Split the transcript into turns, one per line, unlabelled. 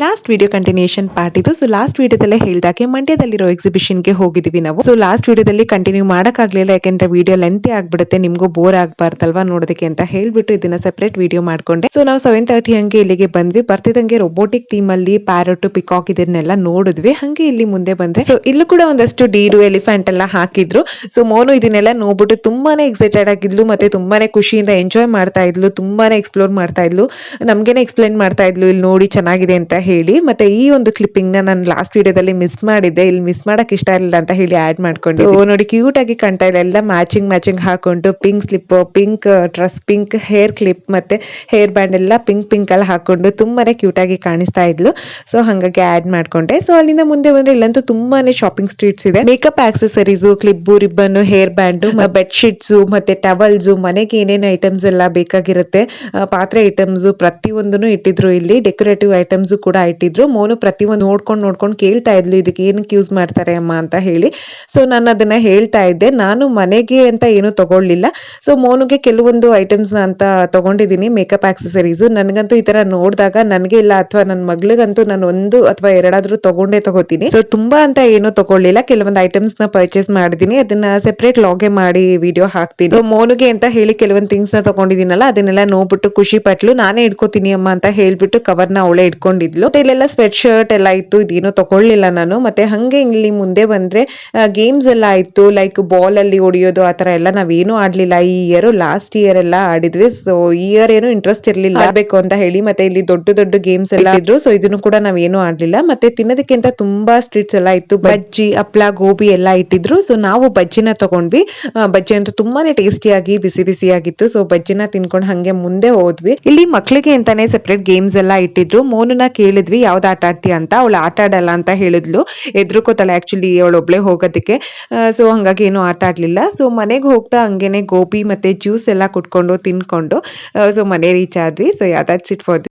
Last video continuation part ಇದು. So last ವಿಡಿಯೋದಲ್ಲೇ ಹೇಳಿದಾಗೆ ಮಂಡ್ಯದಲ್ಲಿರೋ ಎಕ್ಸಿಬಿಷನ್ಗೆ ಹೋಗಿದ್ವಿ ನಾವು. ಸೊ ಲಾಸ್ಟ್ ವಿಡಿಯೋದಲ್ಲಿ ಕಂಟಿನ್ಯೂ ಮಾಡೋಕ್ಕಾಗಲಿಲ್ಲ, ಯಾಕೆಂದ್ರೆ ವಿಡಿಯೋ ಲೆಂತಿ ಆಗ್ಬಿಡುತ್ತೆ, ನಿಮಗೂ ಬೋರ್ ಆಗಬಾರ್ದಲ್ವಾ ನೋಡೋದಕ್ಕೆ ಅಂತ ಹೇಳ್ಬಿಟ್ಟು ಇದನ್ನ ಸೆಪರೇಟ್ ವಿಡಿಯೋ ಮಾಡ್ಕೊಂಡೆ. ಸೊ ನಾವು 7:30 ಹಂಗೆ ಇಲ್ಲಿಗೆ ಬಂದ್ವಿ. ಬರ್ತಿದಂಗೆ ರೊಬೋಟಿಕ್ ಥೀಮ್ ಅಲ್ಲಿ ಪ್ಯಾರಟ್, ಪಿಕಾಕ್ ಇದನ್ನೆಲ್ಲ ನೋಡಿದ್ವಿ. ಹಂಗೆ ಇಲ್ಲಿ ಮುಂದೆ ಬಂದ್ರೆ ಸೊ ಇಲ್ಲೂ ಕೂಡ ಒಂದಷ್ಟು ಡೀರು, ಎಲಿಫೆಂಟ್ ಎಲ್ಲ ಹಾಕಿದ್ರು. ಸೊ ಮೋನು ಇದನ್ನೆಲ್ಲ ನೋಡ್ಬಿಟ್ಟು ತುಂಬಾನೇ ಎಕ್ಸೈಟೆಡ್ ಆಗಿದ್ಲು, ಮತ್ತೆ ತುಂಬಾನೇ ಖುಷಿಯಿಂದ ಎಂಜಾಯ್ ಮಾಡ್ತಾ ಇದ್ಲು, ತುಂಬಾನೇ ಎಕ್ಸ್ಪ್ಲೋರ್ ಮಾಡ್ತಾ ಇದ್ಲು, ನಮ್ಗೇನೆ ಎಕ್ಸ್ಪ್ಲೈನ್ ಮಾಡ್ತಾ ಇದ್ಲು ಇಲ್ಲಿ ನೋಡಿ ಚೆನ್ನಾಗಿದೆ ಅಂತ ಹೇಳಿ. ಮತ್ತೆ ಈ ಒಂದು ಕ್ಲಿಪ್ಪಿಂಗ್ ನಾನು ಲಾಸ್ಟ್ ವಿಡಿಯೋದಲ್ಲಿ ಮಿಸ್ ಮಾಡಿದ್ದೆ, ಇಲ್ಲಿ ಮಿಸ್ ಮಾಡಕ್ ಇಷ್ಟ ಇರಲಿಲ್ಲ ಅಂತ ಹೇಳಿ ಆಡ್ ಮಾಡ್ಕೊಂಡು ನೋಡಿ ಕ್ಯೂಟ್ ಆಗಿ ಕಾಣ್ತಾ ಇಲ್ಲ, ಎಲ್ಲ ಮ್ಯಾಚಿಂಗ್ ಹಾಕೊಂಡು pink slip, pink dress, pink hair clip ಮತ್ತೆ ಹೇರ್ ಬ್ಯಾಂಡ್ ಎಲ್ಲ ಪಿಂಕ್ ಅಲ್ಲಿ ಹಾಕೊಂಡು ತುಂಬಾನೇ ಕ್ಯೂಟ್ ಆಗಿ ಕಾಣಿಸ್ತಾ ಇದ್ಲು. ಸೊ ಹಾಗಾಗಿ ಆಡ್ ಮಾಡ್ಕೊಂಡೆ. ಸೊ ಅಲ್ಲಿಂದ ಮುಂದೆ ಬಂದ್ರೆ ಇಲ್ಲಂತೂ ತುಂಬಾನೇ ಶಾಪಿಂಗ್ ಸ್ಟ್ರೀಟ್ಸ್ ಇದೆ. Makeup accessories, clip, ribbon, hair band, bed sheets ಮತ್ತೆ ಟವಲ್ಸ್, ಮನೆಗೆ ಏನೇನು ಐಟಮ್ಸ್ ಎಲ್ಲ ಬೇಕಾಗಿರುತ್ತೆ, ಪಾತ್ರೆ ಐಟಮ್ಸ್ ಪ್ರತಿಯೊಂದನ್ನು ಇಟ್ಟಿದ್ರು. ಇಲ್ಲಿ ಡೆಕೋರೇಟಿವ್ ಐಟಮ್ಸ್ ಕೂಡ ಇಟ್ಟಿದ್ರು. ಮೋನು ಪ್ರತಿಯೊಂದು ನೋಡ್ಕೊಂಡು ಕೇಳ್ತಾ ಇದ್ಲು ಇದಕ್ಕೆ ಏನಕ್ಕೆ ಯೂಸ್ ಮಾಡ್ತಾರೆ ಅಮ್ಮ ಅಂತ ಹೇಳಿ. ಸೊ ನಾನು ಅದನ್ನ ಹೇಳ್ತಾ ಇದ್ದೆ. ನಾನು ಮನೆಗೆ ಅಂತ ಏನು ತಗೊಳ್ಳಿಲ್ಲ, ಸೊ ಮೋನುಗೆ ಕೆಲವೊಂದು ಐಟಮ್ಸ್ ಅಂತ ತಗೊಂಡಿದ್ದೀನಿ, ಮೇಕಪ್ ಆಕ್ಸೆಸರೀಸ್. ನನಗಂತೂ ಈ ತರ ನೋಡಿದಾಗ ನನಗೆ ಇಲ್ಲ ಅಥವಾ ನನ್ನ ಮಗಳಿಗಂತೂ ನಾನು ಒಂದು ಅಥವಾ ಎರಡಾದ್ರೂ ತಗೋತೀನಿ. ಸೊ ತುಂಬಾ ಅಂತ ಏನು ತಗೊಳ್ಳಿಲ್ಲ, ಕೆಲವೊಂದು ಐಟಮ್ಸ್ ನ ಪರ್ಚೇಸ್ ಮಾಡಿದೀನಿ, ಅದನ್ನ ಸೆಪರೇಟ್ ಲಾಗೆ ಮಾಡಿ ವಿಡಿಯೋ ಹಾಕ್ತೀನಿ. ಮೋನುಗೆ ಅಂತ ಹೇಳಿ ಕೆಲವೊಂದು ಥಿಂಗ್ಸ್ ನ ತಗೊಂಡಿದ್ದೀನಲ್ಲ ಅದನ್ನೆಲ್ಲ ನೋಡ್ಬಿಟ್ಟು ಖುಷಿ ಪಟ್ಲು. ನಾನೇ ಇಟ್ಕೋತೀನಿ ಅಮ್ಮ ಅಂತ ಹೇಳ್ಬಿಟ್ಟು ಕವರ್ನ ಅವಳೆ ಇಟ್ಕೊಂಡಿದ್ಲು. ಇಲ್ಲೆಲ್ಲ ಸ್ವೆಟ್ ಶರ್ಟ್ ಎಲ್ಲ ಇತ್ತು, ಇದೇನು ತಗೊಳ್ಳಿಲ್ಲ ನಾನು. ಮತ್ತೆ ಹಂಗೆ ಇಲ್ಲಿ ಮುಂದೆ ಬಂದ್ರೆ ಗೇಮ್ಸ್ ಎಲ್ಲ ಇತ್ತು, ಲೈಕ್ ಬಾಲ್ ಅಲ್ಲಿ ಹೊಡಿಯೋದು ಆತರ ಎಲ್ಲ ನಾವೇನು ಆಡ್ಲಿಲ್ಲ ಈ ಇಯರ್. ಲಾಸ್ಟ್ ಇಯರ್ ಎಲ್ಲ ಆಡಿದ್ವಿ. ಸೊ ಈ ಇಯರ್ ಏನು ಇಂಟ್ರೆಸ್ಟ್ ಇರ್ಲಿಲ್ಲ ಆಡ್ಬೇಕು ಅಂತ ಹೇಳಿ. ಮತ್ತೆ ಇಲ್ಲಿ ದೊಡ್ಡ ಗೇಮ್ಸ್ ಎಲ್ಲ ಇದ್ರು, ಸೊ ಇದನ್ನು ಕೂಡ ನಾವೇನು ಆಡ್ಲಿಲ್ಲ. ಮತ್ತೆ ತಿನ್ನೋದಕ್ಕೆ ಅಂತ ತುಂಬಾ ಸ್ಟ್ರೀಟ್ಸ್ ಎಲ್ಲ ಇತ್ತು, ಬಜ್ಜಿ, ಹಪ್ಳ, ಗೋಬಿ ಎಲ್ಲ ಇಟ್ಟಿದ್ರು. ಸೊ ನಾವು ಬಜ್ಜಿನ ತಗೊಂಡ್ವಿ. ಬಜ್ಜಿ ಅಂತೂ ತುಂಬಾನೇ ಟೇಸ್ಟಿಯಾಗಿ ಬಿಸಿಯಾಗಿತ್ತು. ಸೊ ಬಜ್ಜಿನ ತಿನ್ಕೊಂಡು ಹಂಗೆ ಮುಂದೆ ಹೋದ್ವಿ. ಇಲ್ಲಿ ಮಕ್ಳಿಗೆ ಅಂತಾನೆ ಸೆಪರೇಟ್ ಗೇಮ್ಸ್ ಎಲ್ಲ ಇಟ್ಟಿದ್ರು. ಮೋನುನ ಕೇಳಿದ್ವಿ ಯಾವ್ದು ಆಟ ಆಡ್ತೀಯ ಅಂತ, ಅವಳು ಆಟ ಆಡಲ್ಲ ಅಂತ ಹೇಳಿದ್ಲು, ಎದ್ರುಕೋತಾಳೆ ಆಕ್ಚುಲಿ ಅವಳೊಬ್ಳೆ ಹೋಗೋದಕ್ಕೆ. ಸೊ ಹಂಗಾಗಿ ಏನು ಆಟ ಆಡ್ಲಿಲ್ಲ. ಸೊ ಮನೆಗೆ ಹೋಗ್ತಾ ಹಂಗೇನೆ ಗೋಬಿ ಮತ್ತೆ ಜ್ಯೂಸ್ ಎಲ್ಲ ಕುಟ್ಕೊಂಡು ತಿನ್ಕೊಂಡು ಸೊ ಮನೆ ರೀಚ್ ಆದ್ವಿ. So that's it for